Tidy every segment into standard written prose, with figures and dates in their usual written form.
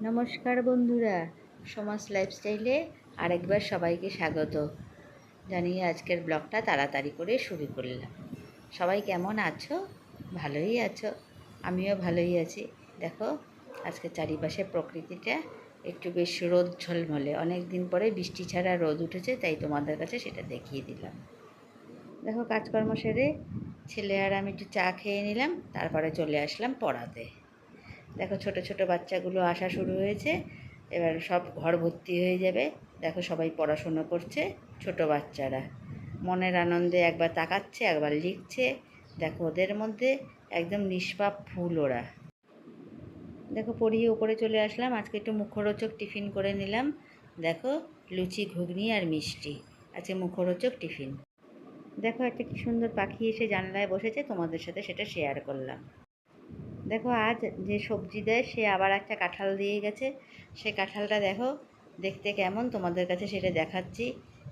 নমস্কার বন্ধুরা, সমাজ লাইফস্টাইলে আরেকবার সবাইকে স্বাগত জানিয়ে আজকের ব্লগটা তাড়াতাড়ি করে শুরু করলাম। সবাই কেমন আছো? ভালোই আছো? আমিও ভালোই আছি। দেখো, আজকে চারিপাশে প্রকৃতিটা একটু বেশ রোদ ঝলমলে, অনেক দিন পরে বৃষ্টি ছাড়া রোদ উঠেছে, তাই তোমাদের কাছে সেটা দেখিয়ে দিলাম। দেখো, কাজকর্ম সেরে ছেলে আর আমি একটু চা খেয়ে নিলাম, তারপরে চলে আসলাম পড়াতে। দেখো, ছোট ছোট বাচ্চাগুলো আসা শুরু হয়েছে, এবার সব ঘর ভর্তি হয়ে যাবে। দেখো, সবাই পড়াশুনো করছে, ছোট বাচ্চারা মনের আনন্দে একবার তাকাচ্ছে, একবার লিখছে। দেখো, ওদের মধ্যে একদম নিষ্পাপ ফুল ওরা। দেখো, পড়িয়ে উপরে চলে আসলাম। আজকে একটু মুখরোচক টিফিন করে নিলাম। দেখো, লুচি, ঘুগনি আর মিষ্টি, আজকে মুখরোচক টিফিন। দেখো, একটা কি সুন্দর পাখি এসে জানলায় বসেছে, তোমাদের সাথে সেটা শেয়ার করলাম। দেখো, আজ যে সবজি দেয় সে আবার একটা কাঁঠাল দিয়ে গেছে। সে কাঁঠালটা দেখো দেখতে কেমন, তোমাদের কাছে সেটা দেখাচ্ছি।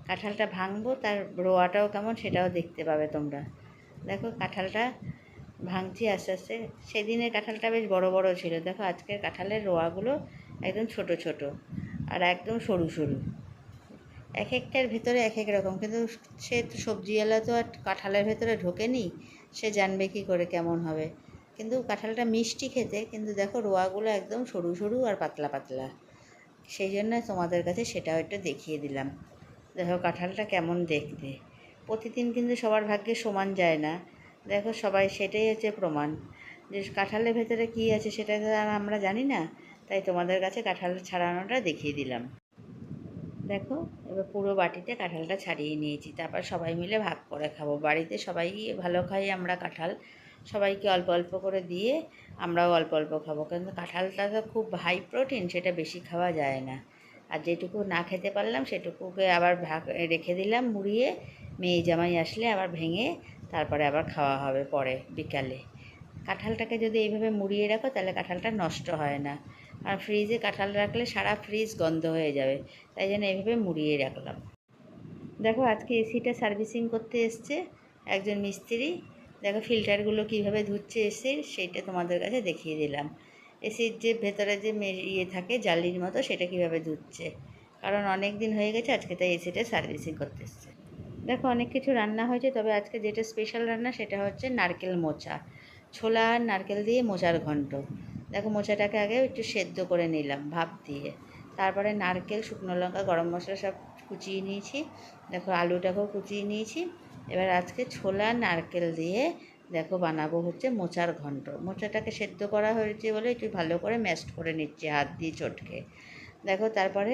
কাঁঠালটা ভাঙবো, তার রোয়াটাও কেমন সেটাও দেখতে পাবে তোমরা। দেখো, কাঁঠালটা ভাঙছি আস্তে আস্তে। সেদিনের কাঁঠালটা বেশ বড় বড় ছিল। দেখো, আজকের কাঁঠালের রোয়াগুলো একদম ছোট ছোট আর একদম সরু সরু। এক একটার ভেতরে এক এক রকম, কিন্তু সে তো সবজিওয়ালা তো আর কাঁঠালের ভেতরে ঢোকেনি, সে জানবে কী করে কেমন হবে। কিন্তু কাঁঠালটা মিষ্টি খেতে, কিন্তু দেখো রোয়াগুলো একদম সরু সরু আর পাতলা পাতলা। সেই জন্য তোমাদের কাছে সেটাও একটু দেখিয়ে দিলাম। দেখো, কাঁঠালটা কেমন দেখতে। প্রতিদিন কিন্তু সবার ভাগ্যে সমান যায় না। দেখো, সবাই সেটাই হচ্ছে প্রমাণ যে কাঁঠালের ভেতরে কী আছে সেটা তো আর আমরা জানি না, তাই তোমাদের কাছে কাঁঠাল ছাড়ানোটা দেখিয়ে দিলাম। দেখো, এবার পুরো বাটিতে কাঁঠালটা ছাড়িয়ে নিয়েছি, তারপর সবাই মিলে ভাগ করে খাবো। বাড়িতে সবাই ভালো খাই আমরা কাঁঠাল, সবাইকে অল্প অল্প করে দিয়ে আমরাও অল্প অল্প খাবো। কিন্তু কাঁঠালটা তো খুব হাই প্রোটিন, সেটা বেশি খাওয়া যায় না। আর যেটুকু না খেতে পারলাম সেটুকুকে আবার ভাগ রেখে দিলাম মুড়িয়ে, মেয়ে জামাই আসলে আবার ভেঙে তারপরে আবার খাওয়া হবে পরে বিকালে। কাঁঠালটাকে যদি এইভাবে মুড়িয়ে রাখো তাহলে কাঁঠালটা নষ্ট হয় না, আর ফ্রিজে কাঁঠাল রাখলে সারা ফ্রিজ গন্ধ হয়ে যাবে, তাই জন্য এইভাবে মুড়িয়ে রাখলাম। দেখো, আজকে এসিটা সার্ভিসিং করতে এসছে একজন মিস্ত্রি। দেখো, ফিল্টারগুলো কীভাবে ধুচ্ছে এসে সেইটা তোমাদের কাছে দেখিয়ে দিলাম। এসির যে ভেতরে যে ইয়ে থাকে জালির মতো, সেটা কীভাবে ধুচ্ছে, কারণ অনেক দিন হয়ে গেছে আজকে, তাই এসিটা সার্ভিসিং করতে এসছে। দেখো, অনেক কিছু রান্না হয়েছে, তবে আজকে যেটা স্পেশাল রান্না সেটা হচ্ছে নারকেল মোচা, ছোলা আর নারকেল দিয়ে মোচার ঘন্ট। দেখো, মোচাটাকে আগে একটু সেদ্ধ করে নিলাম ভাপ দিয়ে, তারপরে নারকেল, শুকনো লঙ্কা, গরম মশলা সব কুচিয়ে নিয়েছি। দেখো, আলুটাকেও কুচিয়ে নিয়েছি। এবার আজকে ছোলা নারকেল দিয়ে দেখো বানাবো হচ্ছে মোচার ঘন্ট। মোচাটাকে সেদ্ধ করা হয়েছে বলে একটু ভালো করে ম্যাশড করে নিচ্ছি হাত দিয়ে চটকে। দেখো, তারপরে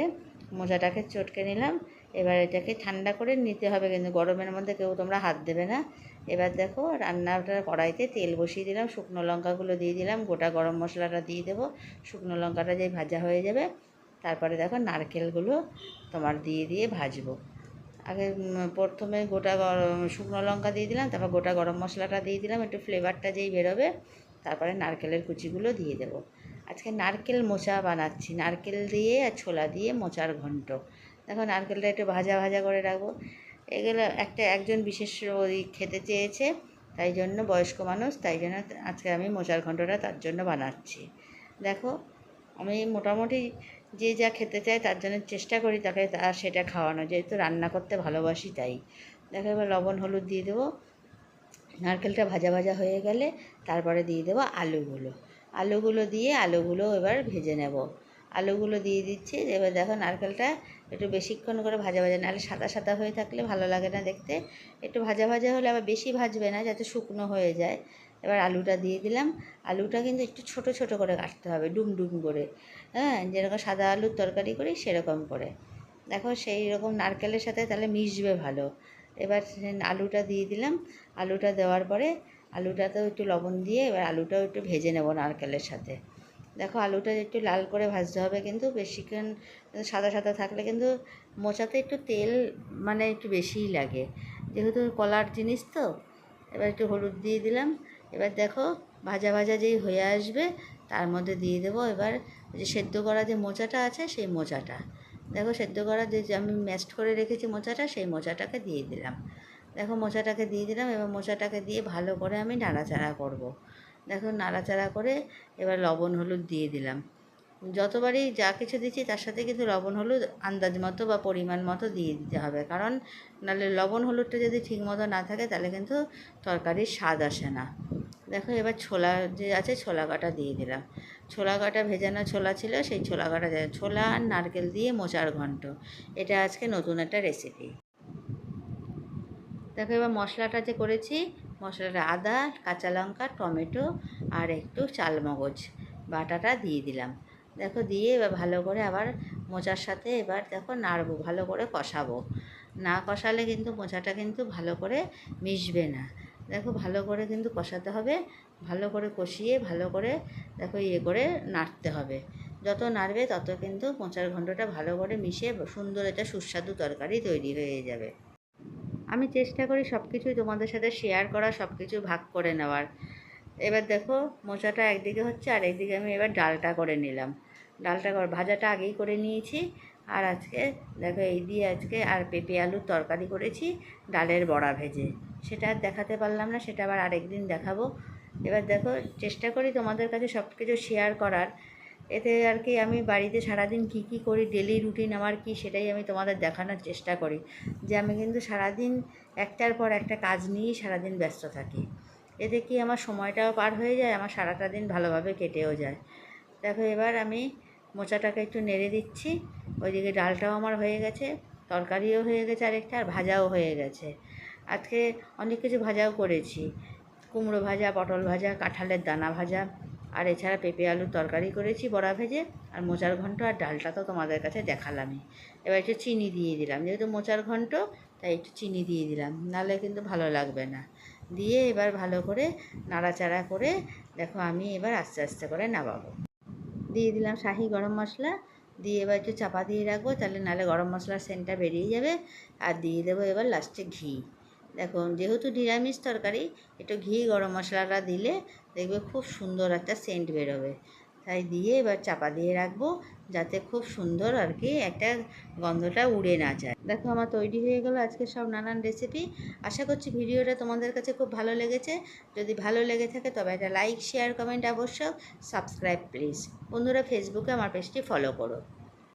মোচাটাকে চটকে নিলাম। এবার এটাকে ঠান্ডা করে নিতে হবে, কিন্তু গরমের মধ্যে কেউ তোমরা হাত দেবে না। এবার দেখো, রান্নাটা কড়াইতে তেল বসিয়ে দিলাম, শুকনো লঙ্কাগুলো দিয়ে দিলাম, গোটা গরম মশলাটা দিয়ে দেবো। শুকনো লঙ্কাটা যেই ভাজা হয়ে যাবে, তারপরে দেখো নারকেলগুলো তোমার দিয়ে দিয়ে ভাজবো। আগে প্রথমে গোটা শুকনো লঙ্কা দিয়ে দিলাম, তারপর গোটা গরম মশলাটা দিয়ে দিলাম, একটু ফ্লেভারটা যেই বেরোবে তারপরে নারকেলের কুচিগুলো দিয়ে দেবো। আজকে নারকেল মোচা বানাচ্ছি, নারকেল দিয়ে আর ছোলা দিয়ে মোচার ঘন্ট। দেখো, নারকেলটা একটু ভাজা ভাজা করে রাখবো। এগুলো একজন বিশেষ ওই খেতে চেয়েছে, তাই জন্য বয়স্ক মানুষ, তাই জন্য আজকে আমি মোচার ঘন্টটা তার জন্য বানাচ্ছি। দেখো, আমি মোটামুটি যে যা খেতে চায় তার জন্য চেষ্টা করি তাকে তার সেটা খাওয়ানো, যেহেতু রান্না করতে ভালোবাসি তাই। দেখো, এবার লবণ হলুদ দিয়ে দেবো। নারকেলটা ভাজা ভাজা হয়ে গেলে তারপরে দিয়ে দেবো আলুগুলো দিয়ে আলুগুলো এবার ভেজে নেব। আলুগুলো দিয়ে দিচ্ছি। এবার দেখো, নারকেলটা একটু বেশিক্ষণ করে ভাজা ভাজা, নাহলে সাদা সাদা হয়ে থাকলে ভালো লাগে না দেখতে। একটু ভাজা ভাজা হলে আবার বেশি ভাজবে না, যাতে শুকনো হয়ে যায়। এবার আলুটা দিয়ে দিলাম। আলুটা কিন্তু একটু ছোট ছোট করে কাটতে হবে, ডুম ডুম করে, হ্যাঁ, যেরকম সাদা আলুর তরকারি করি সেরকম করে। দেখো, সেই রকম নারকেলের সাথে তাহলে মিশবে ভালো। এবার আলুটা দিয়ে দিলাম। আলুটা দেওয়ার পরে আলুটাতেও একটু লবণ দিয়ে এবার আলুটাও একটু ভেজে নেব নারকেলের সাথে। দেখো, আলুটা একটু লাল করে ভাজতে হবে, কিন্তু বেশিক্ষণ সাদা সাদা থাকলে কিন্তু মোচাতে একটু তেল মানে একটু বেশিই লাগে, যেহেতু কলার জিনিস তো। এবার একটু হলুদ দিয়ে দিলাম। এবার দেখো, ভাজা ভাজা যেই হয়ে আসবে তার মধ্যে দিয়ে দেবো এবার যে সেদ্ধ করা যে মোচাটা আছে সেই মোচাটা। দেখো, সেদ্ধ করা যে আমি ম্যাশড করে রেখেছি মোচাটা, সেই মোচাটাকে দিয়ে দিলাম। দেখো, মোচাটাকে দিয়ে দিলাম। এবার মোচাটাকে দিয়ে ভালো করে আমি নাড়াচাড়া করব। দেখো, নাড়াচাড়া করে এবার লবণ হলুদ দিয়ে দিলাম। যতবারই যা কিছু দিচ্ছি তার সাথে কিন্তু লবণ হলুদ আন্দাজ মতো বা পরিমাণ মতো দিয়ে দিতে হবে, কারণ নাহলে লবণ হলুদটা যদি ঠিক মতো না থাকে তাহলে কিন্তু তরকারির স্বাদ আসে না। দেখো এবার ছোলা যে আছে ছোলা কাটা দিয়ে দিলাম। ছোলা কাটা ভেজানো ছোলা ছিল, সেই ছোলা কাটা ছোলা আর নারকেল দিয়ে মোচার ঘন্ট, এটা আজকে নতুন একটা রেসিপি। দেখো এবার মশলাটা যে করেছি, মশলাটা আদা, কাঁচা লঙ্কা, টমেটো আর একটু চালমগজ বাটাটা দিয়ে দিলাম। দেখো দিয়ে এবার ভালো করে আবার মোচার সাথে এবার দেখো নাড়বো, ভালো করে কষাবো। না কষালে কিন্তু মোচাটা কিন্তু ভালো করে মিশবে না। দেখো ভালো করে কিন্তু কষাতে হবে, ভালো করে কষিয়ে ভালো করে দেখো করে নাড়তে হবে। যত নাড়বে তত কিন্তু মোচার ঘন্টটা ভালো করে মিশে সুন্দর একটা সুস্বাদু তরকারি তৈরি হয়ে যাবে। আমি চেষ্টা করি সব কিছুই তোমাদের সাথে শেয়ার করা, সব কিছু ভাগ করে নেওয়ার। এবার দেখো মোচাটা একদিকে হচ্ছে আর একদিকে আমি এবার ডালটা করে নিলাম। ডালটা ভাজাটা আগেই করে নিয়েছি। আর আজকে দেখো এই দিয়ে আজকে আর পেঁপে আলুর তরকারি করেছি ডালের বড়া ভেজে, সেটা আর দেখাতে পারলাম না, সেটা আবার আরেকদিন দেখাবো। এবার দেখো চেষ্টা করি তোমাদের কাছে সব কিছু শেয়ার করার, এতে আর কি আমি বাড়িতে সারাদিন কী কী করি, ডেলি রুটিন আমার কী, সেটাই আমি তোমাদের দেখানোর চেষ্টা করি। যে আমি কিন্তু সারাদিন একটার পর একটা কাজ নিয়েই সারাদিন ব্যস্ত থাকি। এতে কি আমার সময়টাও পার হয়ে যায়, আমার সারাটা দিন ভালোভাবে কেটেও যায়। দেখো এবার আমি মোচাটাকে একটু নেড়ে দিচ্ছি। ওইদিকে ডালটাও আমার হয়ে গেছে, তরকারিও হয়ে গেছে আরেকটা, আর ভাজাও হয়ে গেছে। আজকে অনেক কিছু ভাজাও করেছি, কুমড়ো ভাজা, পটল ভাজা, কাঁঠালের দানা ভাজা, আর এছাড়া পেঁপে আলুর তরকারি করেছি বড়া ভেজে, আর মোচার ঘন্ট আর ডালটা তো তোমাদের কাছে দেখালামই। এবার একটু চিনি দিয়ে দিলাম, যেহেতু মোচার ঘন্ট তাই একটু চিনি দিয়ে দিলাম, নাহলে কিন্তু ভালো লাগবে না। দিয়ে এবার ভালো করে নাড়াচাড়া করে দেখো আমি এবার আস্তে আস্তে করে নামাবো। দিয়ে দিলাম শাহি গরম মশলা, দিয়ে এবার একটু চাপা দিয়ে রাখবো, তাহলে নাহলে গরম মশলার সেন্টটা বেরিয়ে যাবে। আর দিয়ে দেবো এবার লাস্টে ঘি। দেখুন যেহেতু নিরামিষ তরকারি, একটু ঘি গরম মশলাটা দিলে দেখবে খুব সুন্দর একটা সেন্ট বেরোবে। তাই দিয়ে এবার চাপা দিয়ে রাখবো, যাতে খুব সুন্দর আর কি একটা গন্ধটা উড়ে না যায়। দেখো আমার তৈরি হয়ে গেল আজকে সব নানান রেসিপি। আশা করছি ভিডিওটা তোমাদের কাছে খুব ভালো লেগেছে। যদি ভালো লেগে থাকে তবে একটা লাইক, শেয়ার, কমেন্ট, অবশ্য সাবস্ক্রাইব প্লিজ। বন্ধুরা ফেসবুকে আমার পেজটি ফলো করো।